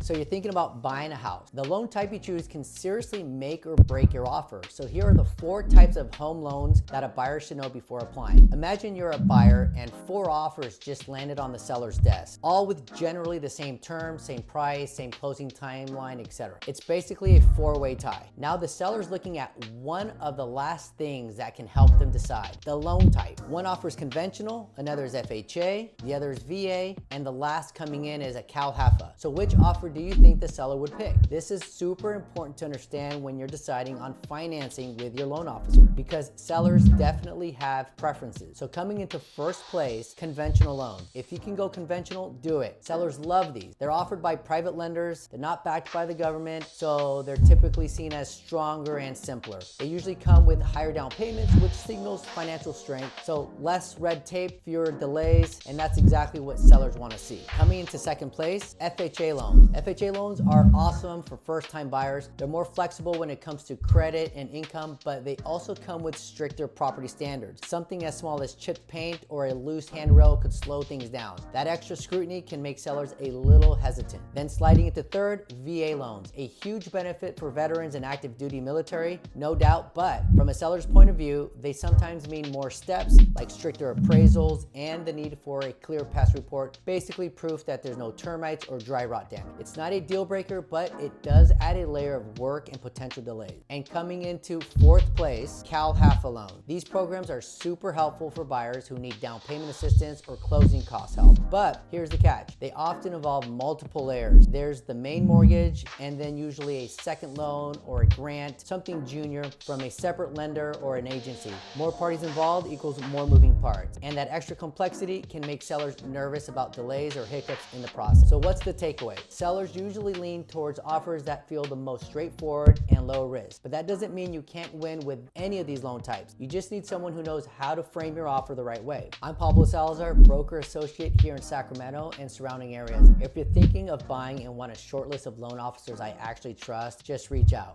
So you're thinking about buying a house. The loan type you choose can seriously make or break your offer. So here are the 4 types of home loans that a buyer should know before applying. Imagine you're a buyer and 4 offers just landed on the seller's desk, all with generally the same terms, same price, same closing timeline, etc. It's basically a 4-way tie. Now the seller's looking at one of the last things that can help them decide: the loan type. One offer is conventional, another is FHA, the other is VA, and the last coming in is a CalHFA. So which offer do you think the seller would pick? This is super important to understand when you're deciding on financing with your loan officer, because sellers definitely have preferences. So coming into first place, conventional loan. If you can go conventional, do it. Sellers love these. They're offered by private lenders, they're not backed by the government, so they're typically seen as stronger and simpler. They usually come with higher down payments, which signals financial strength, so less red tape, fewer delays, and that's exactly what sellers want to see. Coming into second place, FHA loans. FHA loans are awesome for first-time buyers. They're more flexible when it comes to credit and income, but they also come with stricter property standards. Something as small as chipped paint or a loose handrail could slow things down. That extra scrutiny can make sellers a little hesitant. Then sliding into third, VA loans. A huge benefit for veterans and active duty military, no doubt, but from a seller's point of view, they sometimes mean more steps like stricter appraisals and the need for a clear past report, basically proof that there's no termites or dry rot damage. It's not a deal breaker, but it does add a layer of work and potential delays. And coming into fourth place, CalHFA loan. These programs are super helpful for buyers who need down payment assistance or closing cost help. But here's the catch. They often involve multiple layers. There's the main mortgage, and then usually a second loan or a grant, something junior from a separate lender or an agency. More parties involved equals more moving parts. And that extra complexity can make sellers nervous about delays or hiccups in the process. So what's the takeaway? Sellers usually lean towards offers that feel the most straightforward and low risk. But that doesn't mean you can't win with any of these loan types. You just need someone who knows how to frame your offer the right way. I'm Pablo Salazar, broker associate here in Sacramento and surrounding areas. If you're thinking of buying and want a short list of loan officers I actually trust, just reach out.